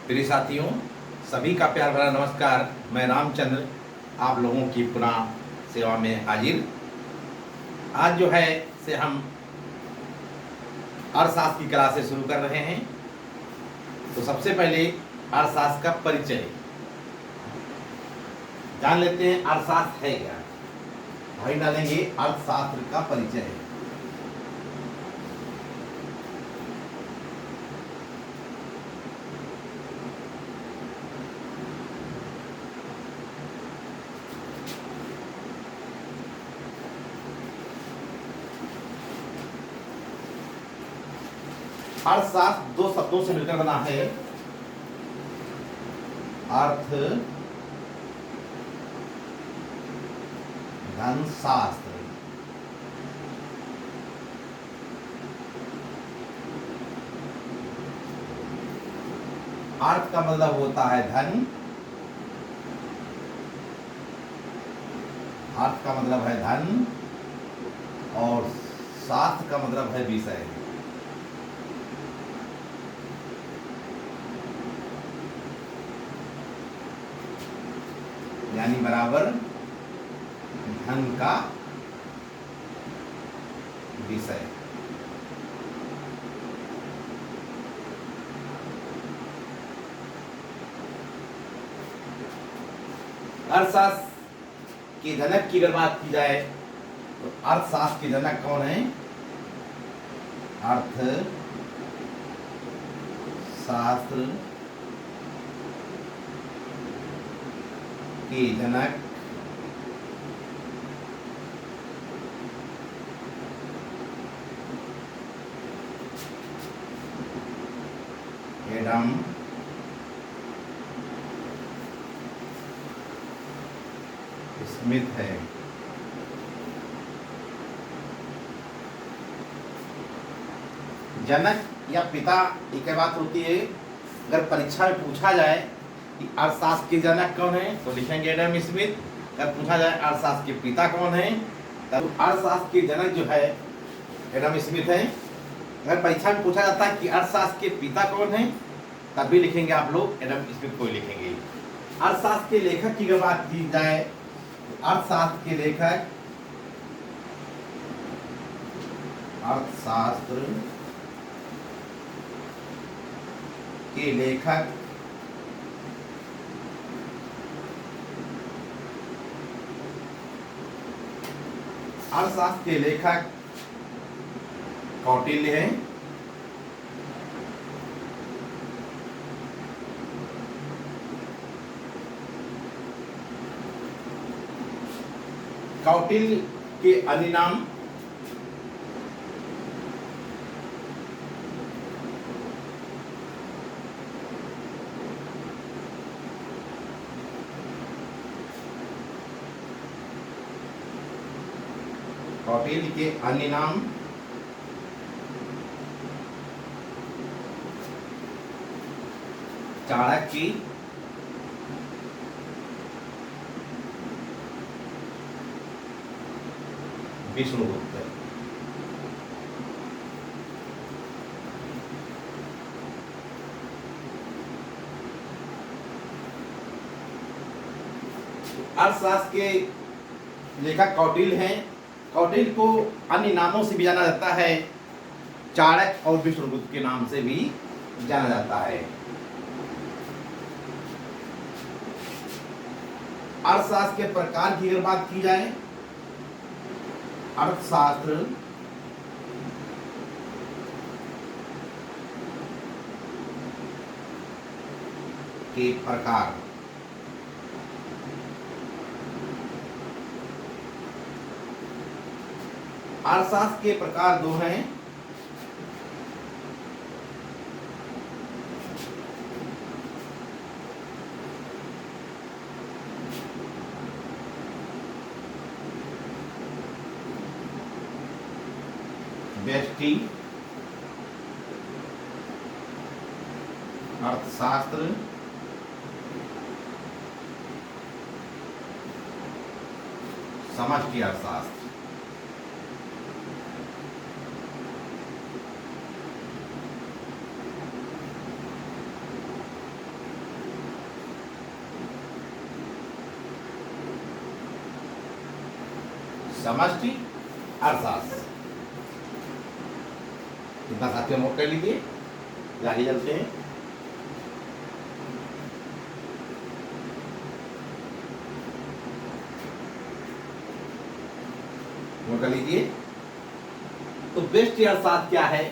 प्रिय साथियों, सभी का प्यार भरा नमस्कार। मैं रामचंद्र आप लोगों की पुनः सेवा में हाजिर। आज जो है से हम अर्थशास्त्र की क्लास से शुरू कर रहे हैं। तो सबसे पहले अर्थशास्त्र का परिचय जान लेते हैं। अर्थशास्त्र है क्या? भाई डालेंगे अर्थशास्त्र का परिचय। अर्थशास्त्र दो शब्दों से मिलकर बना है। अर्थ धनशास्त्र। अर्थ का मतलब होता है धन, अर्थ का मतलब है धन और शास्त्र का मतलब है विषय। यानी बराबर धन का विषय। अर्थशास्त्र के जनक की अगर बात की जाए तो अर्थशास्त्र के जनक कौन है? अर्थशास्त्र के जनक एडम स्मिथ है। जनक या पिता एक बात होती है। अगर परीक्षा में पूछा जाए कि अर्थशास्त्र के जनक कौन है तो लिखेंगे एडम स्मिथ। अगर पूछा जाए अर्थशास्त्र के पिता कौन है तब अर्थशास्त्र के जनक जो है एडम स्मिथ है। अगर परीक्षा में पूछा जाता है कि अर्थशास्त्र के पिता कौन है तब भी लिखेंगे आप लोग एडम स्मिथ को ही लिखेंगे। अर्थशास्त्र के लेखक की अगर बात की जाए तो अर्थशास्त्र के लेखक अर्थशास्त्र के लेखक अर्थशास्त्र के लेखक कौटिल्य है। कौटिल्य के अन्य नाम कौटिल्य के अन्य नाम चाणक्य, विष्णुगुप्त। अर्थशास्त्र के लेखक कौटिल्य हैं। कौटिल्य को अन्य नामों से भी जाना जाता है। चाणक्य और विष्णुगुप्त के नाम से भी जाना जाता है। अर्थशास्त्र के प्रकार की अगर बात की जाए, अर्थशास्त्र के प्रकार अर्थशास्त्र के प्रकार दो हैं। व्यष्टि अर्थशास्त्र, समष्टि अर्थशास्त्र। समष्टि अर्थशास्त्र। इतना साथियों नोट कर लीजिए, आगे चलते हैं। नोट कर लीजिए। तो व्यष्टि अर्थशास्त्र क्या है?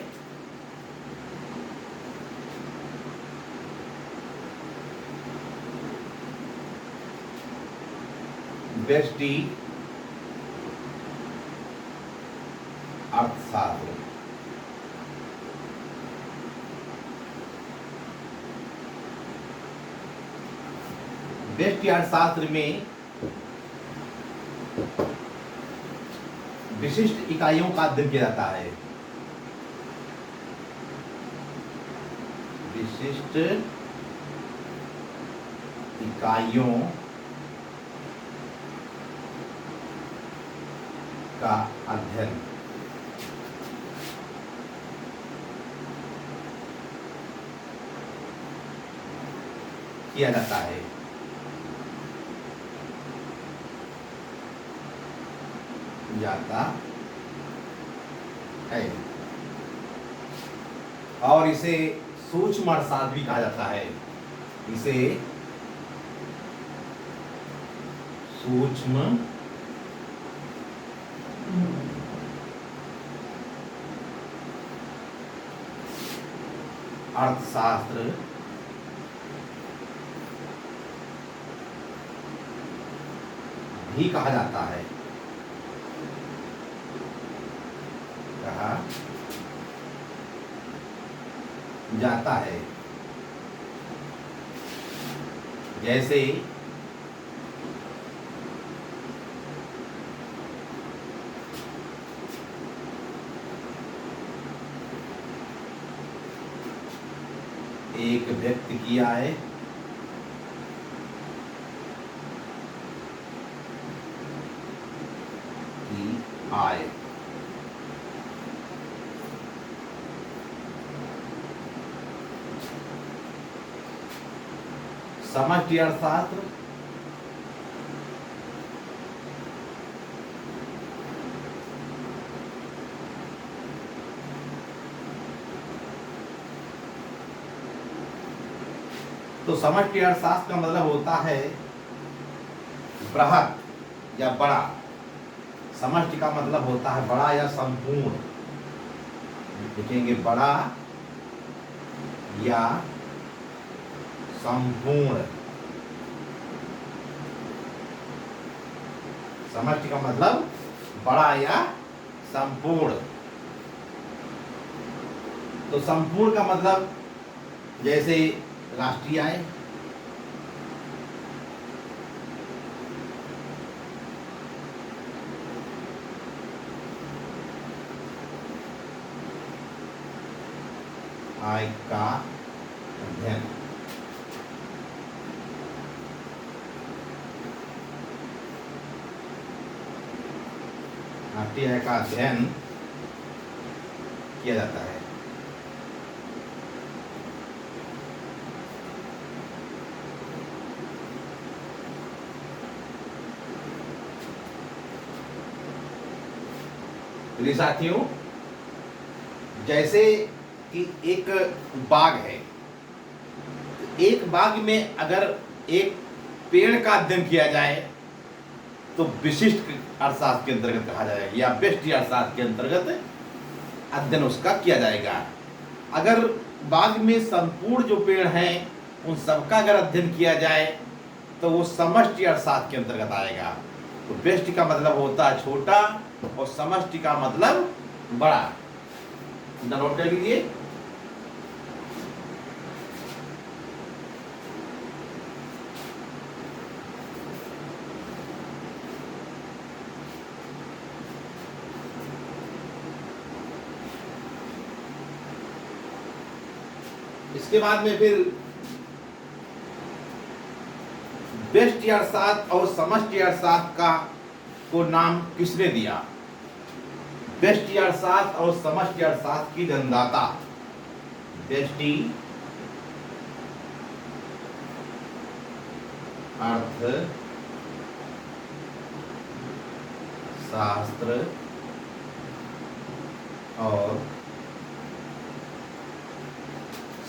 व्यष्टि अर्थशास्त्र व्यष्टि अर्थशास्त्र में विशिष्ट इकाइयों का अध्ययन किया जाता है। विशिष्ट इकाइयों का अध्ययन किया जाता है। और इसे सूक्ष्म अर्थशास्त्र भी कहा जाता है। इसे सूक्ष्म अर्थशास्त्र भी कहा जाता है। कहा जाता है। जैसे एक व्यक्ति की आय समष्टि अर्थशास्त्र तो समष्टि अर्थशास्त्र का मतलब होता है बृहत या बड़ा। समष्टि का मतलब होता है बड़ा या संपूर्ण। लिखेंगे बड़ा या संपूर्ण। समष्टि का मतलब बड़ा या संपूर्ण। तो संपूर्ण का मतलब जैसे राष्ट्रीय आय, आय का अध्ययन, राष्ट्रीय आय का अध्ययन किया जाता है। प्रिय साथियों, जैसे कि एक बाग है, एक बाग में अगर एक पेड़ का अध्ययन किया जाए तो विशिष्ट अर्थशास्त्र के अंतर्गत कहा जाएगा या व्यष्टि अर्थशास्त्र के अंतर्गत अध्ययन उसका किया जाएगा। अगर बाग में संपूर्ण जो पेड़ हैं उन सबका अगर अध्ययन किया जाए तो वो समष्टि अर्थशास्त्र के अंतर्गत आएगा। तो व्यष्टि का मतलब होता है छोटा और समष्टि का मतलब बड़ा। नोट कर लीजिए। इसके बाद में फिर व्यष्टि अर्थशास्त्र और समष्टि अर्थशास्त्र का को नाम किसने दिया? व्यष्टि अर्थशास्त्र और समष्टि अर्थशास्त्र की जन्मदाता व्यष्टि अर्थ शास्त्र और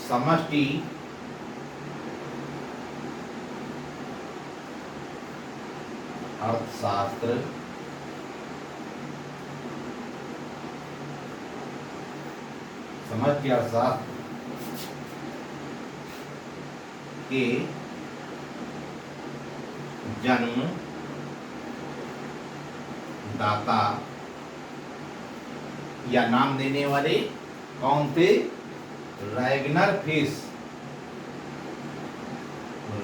समष्टि अर्थशास्त्र समष्टि अर्थशास्त्र के जन्म दाता या नाम देने वाले कौन थे? Ragnar fish.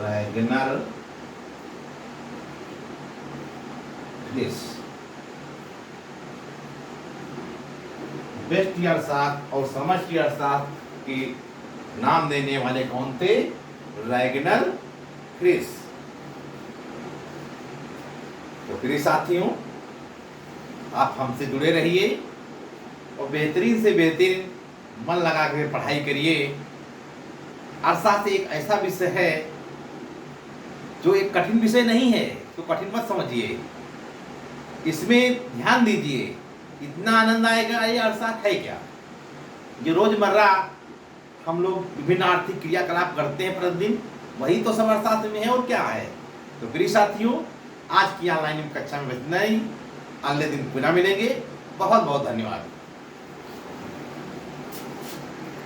Ragnar fish. व्यष्टि अर्थशास्त्र और समष्टि अर्थशास्त्र के नाम देने वाले कौन थे? Ragnar fish. तो प्रिय साथियों, आप हमसे जुड़े रहिए और बेहतरीन से बेहतरीन मन लगा कर पढ़ाई करिए। अर्थशास्त्र एक ऐसा विषय है जो एक कठिन विषय नहीं है, तो कठिन मत समझिए, इसमें ध्यान दीजिए, इतना आनंद आएगा। ये अर्थशास्त्र है क्या? जो रोजमर्रा हम लोग विभिन्न आर्थिक क्रियाकलाप करते हैं प्रतिदिन, वही तो सब अर्थशास्त्र में है, और क्या है। तो प्रिय साथियों, आज की ऑनलाइन कक्षा में इतना ही। अगले दिन पुनः मिलेंगे। बहुत बहुत धन्यवाद।